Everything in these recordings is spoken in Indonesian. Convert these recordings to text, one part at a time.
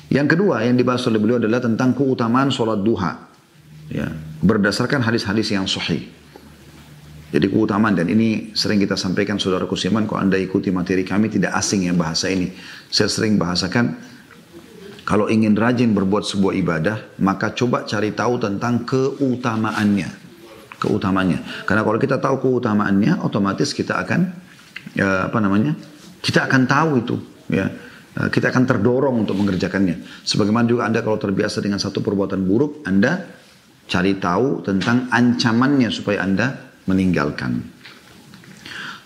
Yang kedua yang dibahas oleh beliau adalah tentang keutamaan sholat duha. Ya, berdasarkan hadis-hadis yang sahih. Jadi keutamaan, dan ini sering kita sampaikan saudaraku seiman, kalau anda ikuti materi kami tidak asing ya bahasa ini. Saya sering bahasakan, kalau ingin rajin berbuat sebuah ibadah, maka coba cari tahu tentang keutamaannya. Keutamaannya. Karena kalau kita tahu keutamaannya, otomatis kita akan, kita akan tahu itu. Ya. Kita akan terdorong untuk mengerjakannya. Sebagaimana juga anda kalau terbiasa dengan satu perbuatan buruk, anda cari tahu tentang ancamannya supaya anda meninggalkan.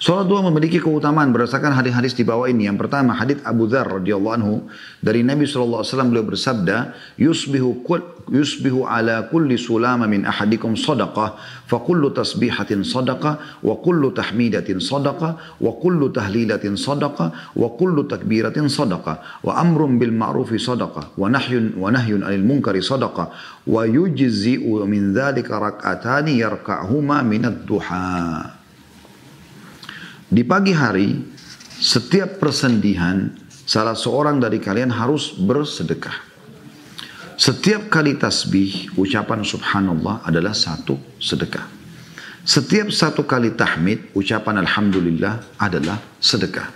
Salat duha memiliki keutamaan berdasarkan hadis-hadis di bawah ini. Yang pertama, hadis Abu Dzar radhiyallahu anhu dari Nabi SAW, beliau bersabda, yusbihu ala kulli sulama min ahadikum sadaqah, fa kullu tasbihatin sadaqah, wa kullu tahmidatin sadaqah, wa kullu tahlilatin sadaqah, wa kullu takbiratin sadaqah, wa amrun bil ma'rufi sadaqah, wa nahyun 'anil munkari sadaqah, wa yujzi'u min dzalika rak'atani yarka'huma minad duha. Di pagi hari, setiap persendihan, salah seorang dari kalian harus bersedekah. Setiap kali tasbih, ucapan subhanallah adalah satu sedekah. Setiap satu kali tahmid, ucapan alhamdulillah adalah sedekah.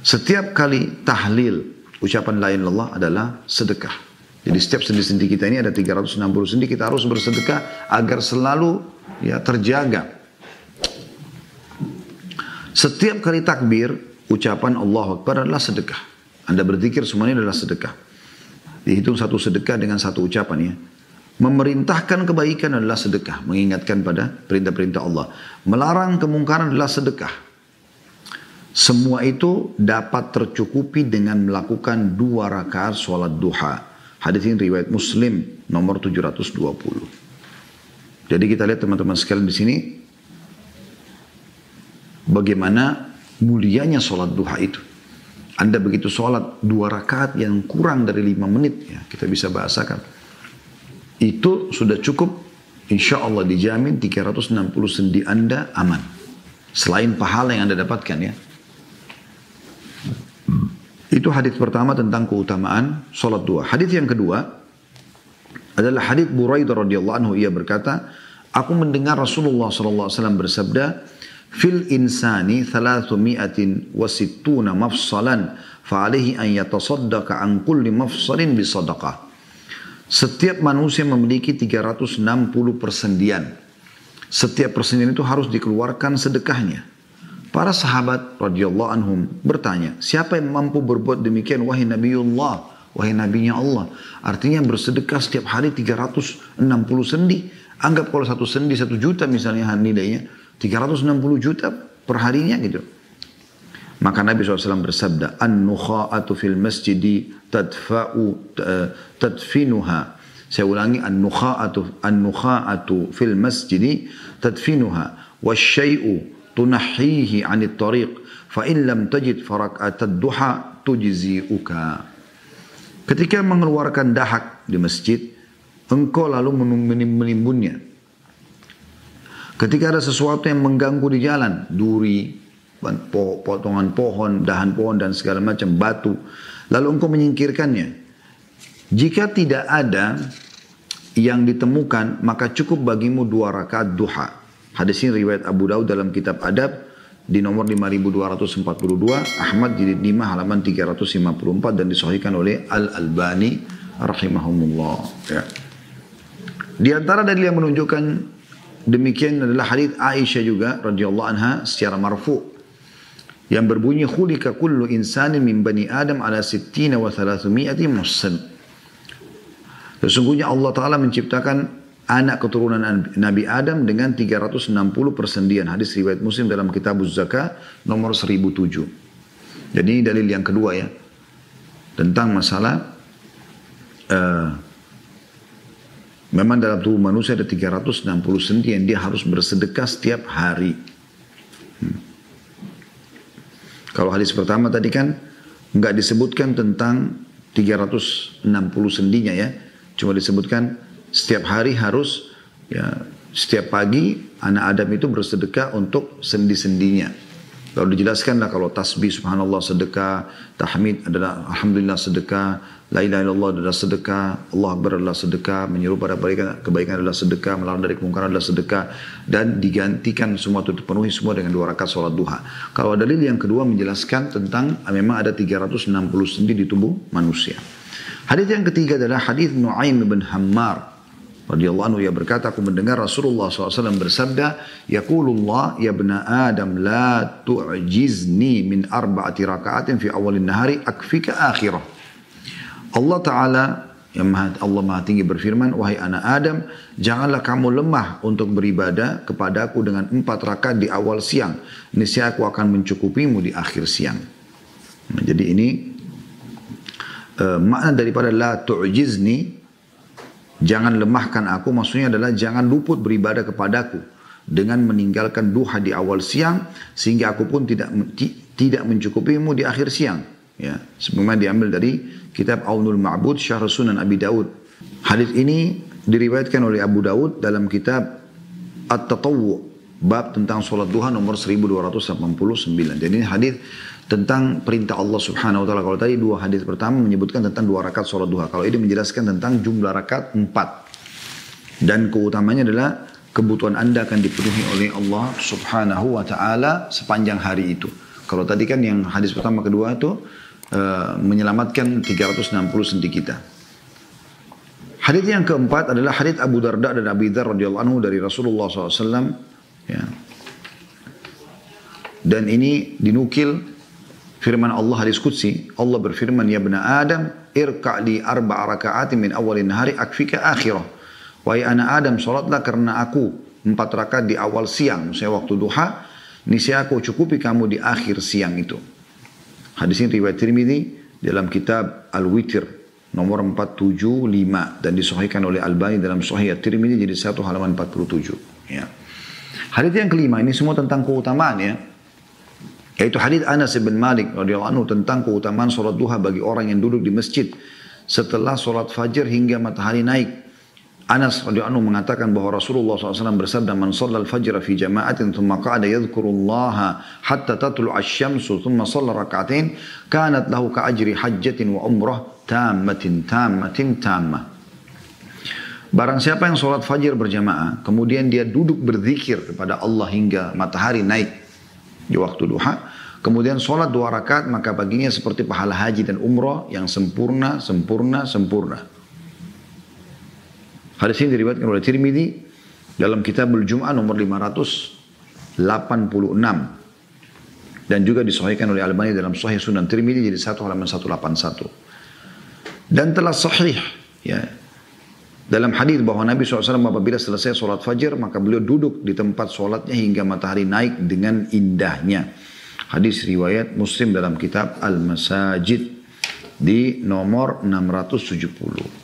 Setiap kali tahlil, ucapan la ilaha illallah adalah sedekah. Jadi setiap sendi-sendi kita ini ada 360 sendi, kita harus bersedekah agar selalu terjaga. Setiap kali takbir, ucapan Allahu Akbar adalah sedekah. Anda berzikir semuanya adalah sedekah. Dihitung satu sedekah dengan satu ucapan ya. Memerintahkan kebaikan adalah sedekah. Mengingatkan pada perintah-perintah Allah. Melarang kemungkaran adalah sedekah. Semua itu dapat tercukupi dengan melakukan 2 rakaat sholat duha. Hadis ini riwayat Muslim nomor 720. Jadi kita lihat teman-teman sekalian di sini. Bagaimana mulianya sholat duha itu. Anda begitu sholat 2 rakaat yang kurang dari 5 menit. Ya, kita bisa bahasakan. Itu sudah cukup. Insya Allah dijamin 360 sendi Anda aman. Selain pahala yang Anda dapatkan ya. Itu hadis pertama tentang keutamaan sholat duha. Hadis yang kedua adalah hadis Buraidah radhiyallahu anhu. Ia berkata, aku mendengar Rasulullah SAW bersabda, fil insani 360 mafsalan fa'alaihi an yatasaddaqa an kulli mafsalin bisadaqah. Setiap manusia memiliki 360 persendian. Setiap persendian itu harus dikeluarkan sedekahnya. Para sahabat radhiyallahu anhum bertanya, siapa yang mampu berbuat demikian wahai Nabiullah, wahai Nabinya Allah? Artinya bersedekah setiap hari 360 sendi. Anggap kalau satu sendi 1 juta misalnya nilainya, 360 juta per harinya gitu. Maka Nabi SAW bersabda, an-nukha'atu fil masjidi tadfinuha. Saya ulangi, an-nukha'atu fil masjidi tadfinuha. Wasyai'u tunahihi anit tariq. Fa'in lam tajid farak'atad duha tujzi'uka. Ketika mengeluarkan dahak di masjid, engkau lalu menimbunnya. Ketika ada sesuatu yang mengganggu di jalan, duri, potongan pohon, dahan pohon dan segala macam, batu, lalu engkau menyingkirkannya. Jika tidak ada yang ditemukan, maka cukup bagimu 2 rakaat duha. Hadis ini riwayat Abu Daud dalam kitab Adab di nomor 5242, Ahmad jilid 5 halaman 354 dan disahihkan oleh Al-Albani rahimahumullah. Ya. Di antara dalil yang menunjukkan demikian adalah hadits Aisyah juga radhiyallahu anha secara marfu yang berbunyi khulika kullu insanin min bani Adam ala 60 wa 300 muslim. Sesungguhnya Allah Ta'ala menciptakan anak keturunan Nabi Adam dengan 360 persendian. Hadis riwayat Muslim dalam kitab Az-Zakah nomor 1007. Jadi ini dalil yang kedua ya. Tentang masalah memang dalam tubuh manusia ada 360 sendi yang dia harus bersedekah setiap hari. Kalau hadis pertama tadi kan nggak disebutkan tentang 360 sendinya ya. Cuma disebutkan setiap hari harus ya, setiap pagi anak Adam itu bersedekah untuk sendi-sendinya. Lalu dijelaskanlah kalau tasbih subhanallah sedekah, tahmid adalah alhamdulillah sedekah, La ilaha illallah adalah sedekah, Allah Akbar adalah sedekah, menyuruh pada kebaikan adalah sedekah, melarang dari kemungkaran adalah sedekah, dan digantikan semua itu dipenuhi semua dengan 2 rakaat sholat duha. Kalau dalil yang kedua menjelaskan tentang memang ada 360 sendi di tubuh manusia. Hadis yang ketiga adalah hadis Nu'aim bin Hammar radhiyallahu anhu, ia berkata, aku mendengar Rasulullah SAW bersabda, yaqulullah ya ibna Adam la tu'jizni min 4 raka'atin fi awalin nahari akfika akhirah. Allah Ta'ala yang Allah Maha Tinggi berfirman, wahai anak Adam, janganlah kamu lemah untuk beribadah kepadaku dengan 4 rakaat di awal siang, niscaya aku akan mencukupimu di akhir siang. Nah, jadi ini makna daripada la tu'jizni, jangan lemahkan aku, maksudnya adalah jangan luput beribadah kepadaku dengan meninggalkan duha di awal siang, sehingga aku pun tidak mencukupimu di akhir siang. Ya, sebagaimana diambil dari kitab Aunul Ma'bud Syarh Sunan Abi Daud. Hadis ini diriwayatkan oleh Abu Daud dalam kitab At-Tatawwu, bab tentang sholat duha nomor 1289. Jadi ini hadis tentang perintah Allah Subhanahu wa taala. Kalau tadi 2 hadis pertama menyebutkan tentang 2 rakaat sholat duha, kalau ini menjelaskan tentang jumlah rakaat 4. Dan keutamanya adalah kebutuhan Anda akan dipenuhi oleh Allah Subhanahu wa taala sepanjang hari itu. Kalau tadi kan yang hadis pertama kedua itu menyelamatkan 360 sendi kita. Hadis yang keempat adalah hadis Abu Darda dan Abi Dzar radhiyallahu anhu dari Rasulullah SAW. Ya. Dan ini dinukil firman Allah hadis qudsi. Allah berfirman, ya ibna Adam irka' li 4 raka'atin min awalin nahari akfika akhirah. Wahai anak Adam, salatlah karena aku 4 rakaat di awal siang, maksudnya waktu duha, niscaya aku cukupi kamu di akhir siang itu. Hadis ini riwayat Tirmidzi dalam kitab Al-Witr nomor 475 dan disahihkan oleh Albani dalam Sahih At-Tirmidzi jadi 1 halaman 47. Ya. Hadis yang kelima ini semua tentang keutamaan, ya. Yaitu hadis Anas bin Malik radhiyallahu anhu tentang keutamaan salat duha bagi orang yang duduk di masjid setelah salat fajar hingga matahari naik. Anas radhiyallahu anhu mengatakan bahwa Rasulullah SAW bersabda, man shalla al-fajr fi jama'atin thumma qa'ada yadhkurullaha hatta tatlu'a asy-syamsu thumma shalla rak'atain kanat lahu ka'ajri hajjatin wa umrah tammatin. Barang siapa yang sholat fajar berjamaah, kemudian dia duduk berzikir kepada Allah hingga matahari naik di waktu duha, kemudian sholat 2 rakaat, maka baginya seperti pahala haji dan umrah yang sempurna. Hadis ini diriwayatkan oleh Tirmidzi dalam Kitabul Jum'ah nomor 586 dan juga disahihkan oleh Albani dalam Sahih Sunan Tirmidzi jadi 1 halaman 181. Dan telah sahih, ya, dalam hadis bahwa Nabi SAW apabila selesai sholat fajar maka beliau duduk di tempat sholatnya hingga matahari naik dengan indahnya. Hadis riwayat Muslim dalam kitab Al-Masajid di nomor 670.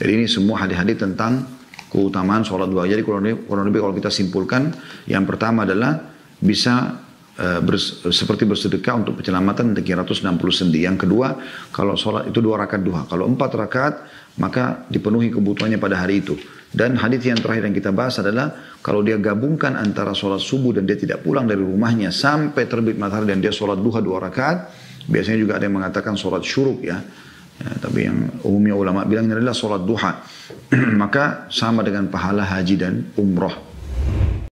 Jadi ini semua hadis-hadis tentang keutamaan sholat duha. Jadi kurang lebih kalau kita simpulkan, yang pertama adalah bisa seperti bersedekah untuk penyelamatan 360 sendi. Yang kedua, kalau sholat itu 2 rakaat duha. Kalau 4 rakaat, maka dipenuhi kebutuhannya pada hari itu. Dan hadis yang terakhir yang kita bahas adalah kalau dia gabungkan antara sholat subuh dan dia tidak pulang dari rumahnya sampai terbit matahari dan dia sholat duha 2 rakaat, biasanya juga ada yang mengatakan sholat syuruk, ya. Ya, tapi yang umumnya ulama bilang ini adalah sholat duha. Maka sama dengan pahala haji dan umrah.